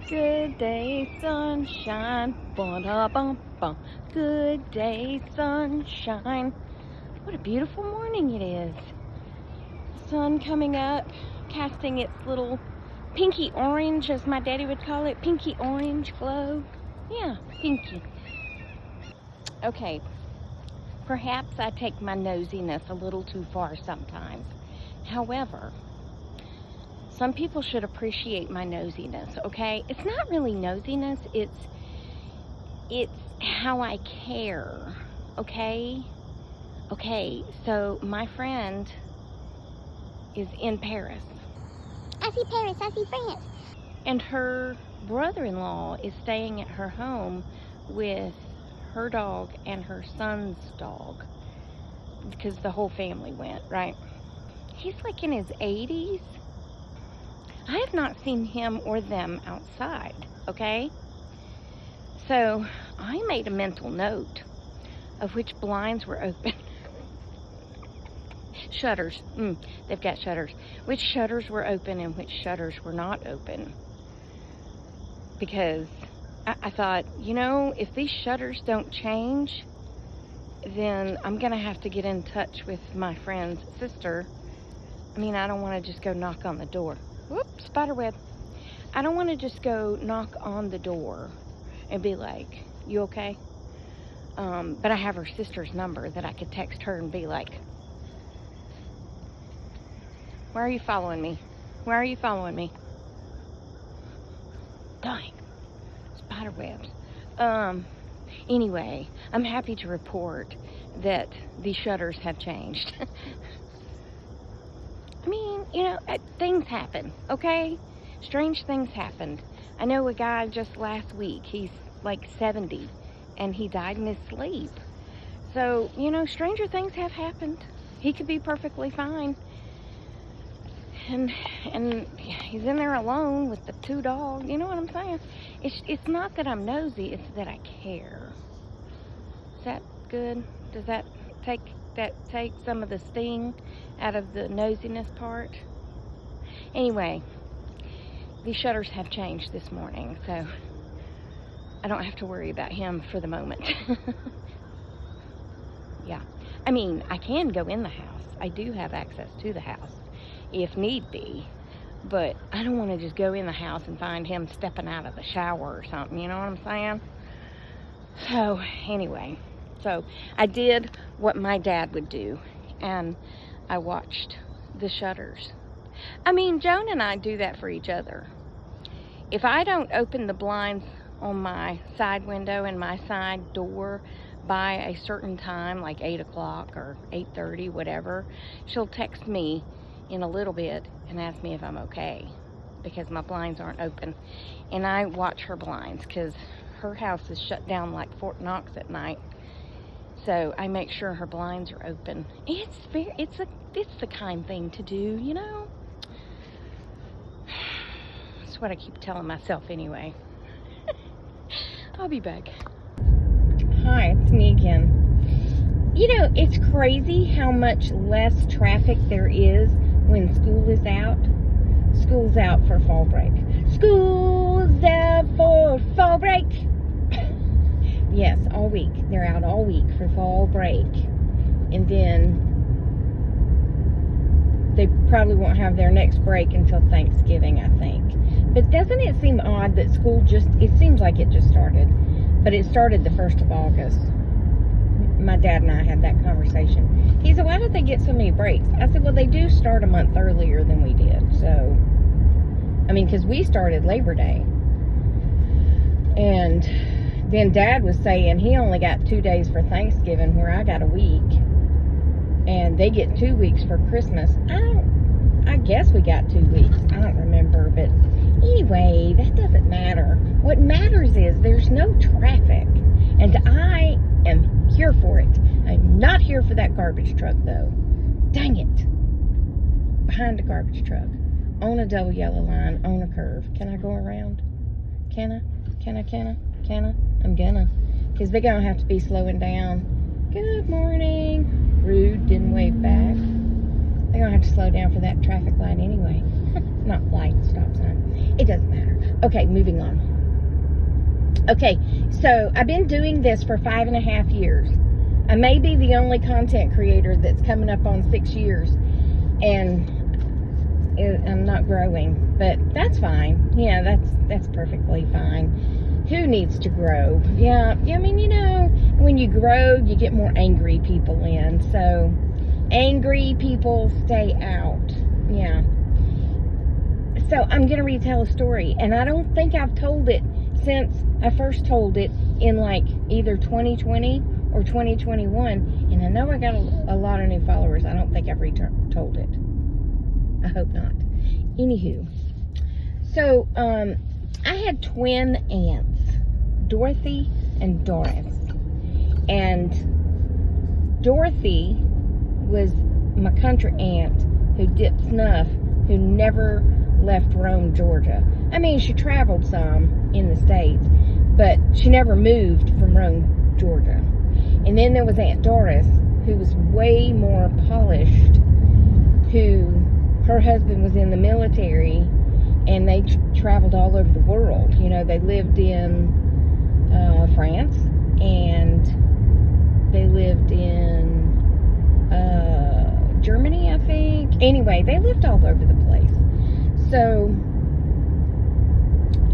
Good day, sunshine. Ba-da-bum-bum. Good day, sunshine. What a beautiful morning it is. Sun coming up, casting its little pinky orange, as my daddy would call it, pinky orange glow. Yeah, pinky. Okay, perhaps I take my nosiness a little too far sometimes. However, some people should appreciate my nosiness, okay? It's not really nosiness, it's how I care, okay? Okay, so my friend is in Paris. I see Paris, I see France. And her brother-in-law is staying at her home with her dog and her son's dog, because the whole family went, right? He's like in his 80s. I have not seen him or them outside, okay? So I made a mental note of which blinds were open. Shutters, they've got shutters. Which shutters were open and which shutters were not open. Because I thought, you know, if these shutters don't change, then I'm gonna have to get in touch with my friend's sister. I mean, I don't wanna just go knock on the door. Whoop, spider web. I don't want to just go knock on the door and be like, you okay? But I have her sister's number that I could text her and be like, why are you following me? Why are you following me? Dying. Spider webs. Anyway, I'm happy to report that the shutters have changed. I mean, you know, things happen, okay? Strange things happened. I know a guy just last week, he's like 70, and he died in his sleep. So, you know, stranger things have happened. He could be perfectly fine. And he's in there alone with the two dogs, you know what I'm saying? It's not that I'm nosy, it's that I care. Is that good? Does that take some of the sting out of the nosiness part? Anyway, these shutters have changed this morning, so I don't have to worry about him for the moment. Yeah, I mean, I can go in the house. I do have access to the house if need be, but I don't want to just go in the house and find him stepping out of the shower or something, you know what I'm saying? So anyway, so I did what my dad would do, and I watched the shutters. I mean, Joan and I do that for each other. If I don't open the blinds on my side window and my side door by a certain time, like 8 o'clock or 8:30, whatever, she'll text me in a little bit and ask me if I'm okay, because my blinds aren't open. And I watch her blinds, because her house is shut down like Fort Knox at night. So I make sure her blinds are open. It's the kind thing to do, you know? That's what I keep telling myself anyway. I'll be back. Hi, it's me again. You know, it's crazy how much less traffic there is when school is out. School's out for fall break. School's out for fall break. Yes, all week. They're out all week for fall break. And then they probably won't have their next break until Thanksgiving, I think. But doesn't it seem odd that school it seems like it just started. But it started the 1st of August. My dad and I had that conversation. He said, why don't they get so many breaks? I said, well, they do start a month earlier than we did. So, I mean, because we started Labor Day. And then Dad was saying he only got 2 days for Thanksgiving, where I got a week. And they get 2 weeks for Christmas. I guess we got 2 weeks. I don't remember. But anyway, that doesn't matter. What matters is there's no traffic. And I am here for it. I'm not here for that garbage truck, though. Dang it. Behind the garbage truck. On a double yellow line. On a curve. Can I go around? Can I? I'm gonna. Because they're gonna have to be slowing down. Good morning. Rude, didn't wave back. They're gonna have to slow down for that traffic light anyway. Not light, stop sign. It doesn't matter. Okay, moving on. Okay, so I've been doing this for 5.5 years. I may be the only content creator that's coming up on 6 years, and I'm not growing, but that's fine. Yeah, that's perfectly fine. Who needs to grow? Yeah, I mean, you know, when you grow, you get more angry people in. So, angry people stay out. Yeah. So, I'm going to retell a story. And I don't think I've told it since I first told it in like either 2020 or 2021. And I know I got a lot of new followers. I don't think I've told it. I hope not. Anywho. So, I had twin aunts, Dorothy and Doris. And Dorothy was my country aunt who dipped snuff, who never left Rome, Georgia. I mean, she traveled some in the States, but she never moved from Rome, Georgia. And then there was Aunt Doris, who was way more polished, who her husband was in the military, and they traveled all over the world. You know, they lived in France, and they lived in Germany, I think. Anyway, they lived all over the place. So,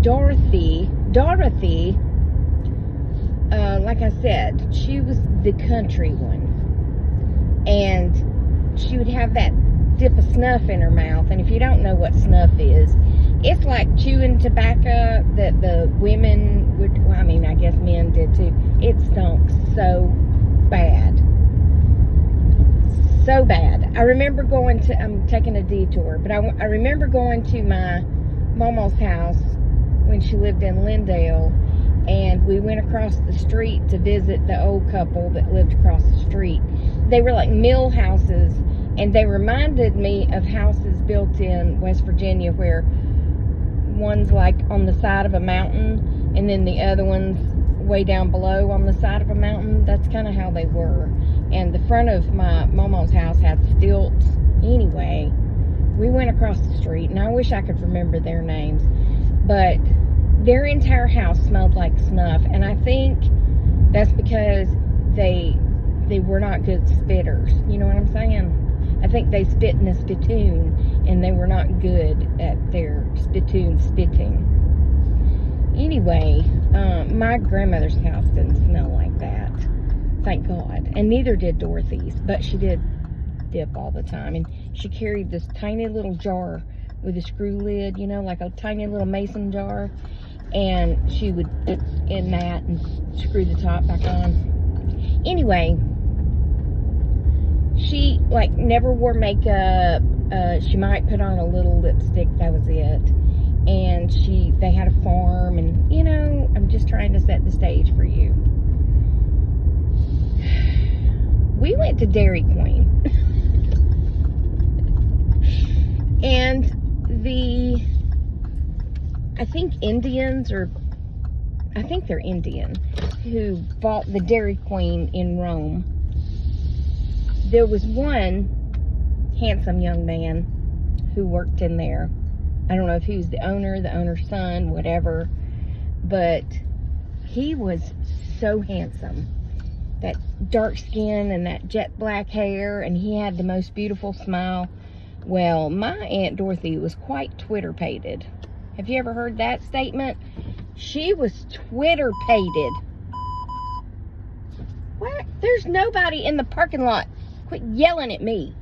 Dorothy, like I said, she was the country one. And she would have that dip of snuff in her mouth. And if you don't know what snuff is, it's like chewing tobacco that the women would, well, I mean, I guess men did too. It stunk so bad. So bad. I remember going to, I'm taking a detour, but I remember going to my mama's house when she lived in Lindale, and we went across the street to visit the old couple that lived across the street. They were like mill houses, and they reminded me of houses built in West Virginia where one's like on the side of a mountain, and then the other one's way down below on the side of a mountain. That's kind of how they were. And the front of my mama's house had stilts. Anyway, we went across the street, and I wish I could remember their names, but their entire house smelled like snuff. And I think that's because they were not good spitters. You know what I'm saying? I think they spit in a spittoon, and they were not good at their spittoon spitting. Anyway, my grandmother's house didn't smell like that. Thank God. And neither did Dorothy's, but she did dip all the time. And she carried this tiny little jar with a screw lid, you know, like a tiny little mason jar. And she would dip in that and screw the top back on. Anyway, she like never wore makeup. She might put on a little lipstick, that was it. And they had a farm, and you know, I'm just trying to set the stage for you. We went to Dairy Queen. And I think they're Indian, who bought the Dairy Queen in Rome. There was one handsome young man who worked in there. I don't know if he was the owner's son, whatever, but he was so handsome. That dark skin and that jet black hair, and he had the most beautiful smile. Well, my Aunt Dorothy was quite Twitter-pated. Have you ever heard that statement? She was Twitter-pated. What? There's nobody in the parking lot. Quit yelling at me.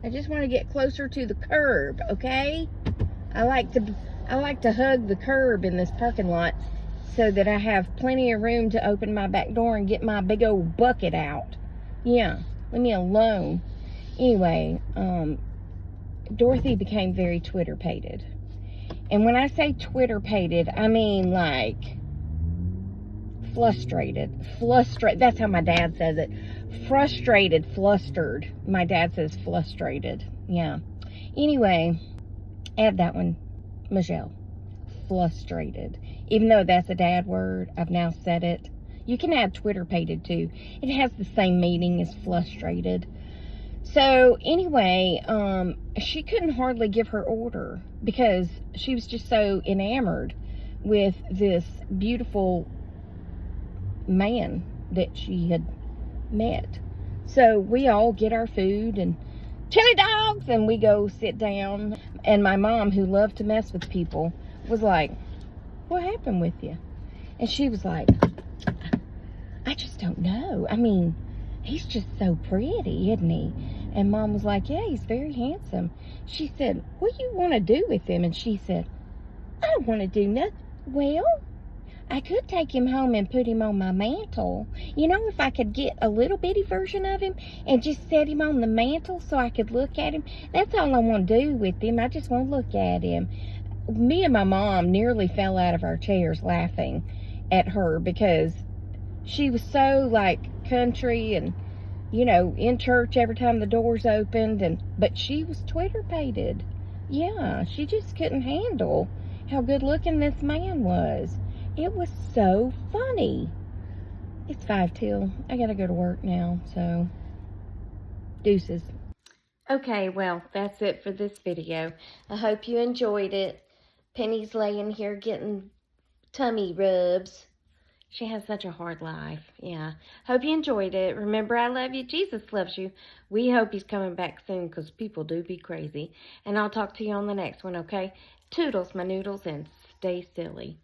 I just want to get closer to the curb, okay? I like to hug the curb in this parking lot so that I have plenty of room to open my back door and get my big old bucket out. Yeah, leave me alone. Anyway, Dorothy became very Twitter-pated. And when I say Twitter-pated, I mean like frustrated. That's how my dad says it. Frustrated, flustered. My dad says frustrated. Yeah. Anyway, add that one, Michelle. Frustrated. Even though that's a dad word, I've now said it. You can add Twitter-pated too. It has the same meaning as frustrated. So anyway, she couldn't hardly give her order because she was just so enamored with this beautiful man that she had met. So we all get our food and chili dogs, and we go sit down. And my mom, who loved to mess with people, was like, what happened with you? And she was like, I just don't know. I mean, he's just so pretty, isn't he? And Mom was like, yeah, he's very handsome. She said, what do you want to do with him? And she said, I don't want to do nothing. Well, I could take him home and put him on my mantle. You know, if I could get a little bitty version of him and just set him on the mantle so I could look at him. That's all I want to do with him. I just want to look at him. Me and my mom nearly fell out of our chairs laughing at her because she was so like country and, you know, in church every time the doors opened, but she was Twitter-pated. Yeah, she just couldn't handle how good looking this man was. It was so funny. It's 5 till. I gotta go to work now, so deuces. Okay, well, that's it for this video. I hope you enjoyed it. Penny's laying here getting tummy rubs. She has such a hard life. Yeah. Hope you enjoyed it. Remember, I love you. Jesus loves you. We hope he's coming back soon because people do be crazy. And I'll talk to you on the next one, okay? Toodles, my noodles, and stay silly.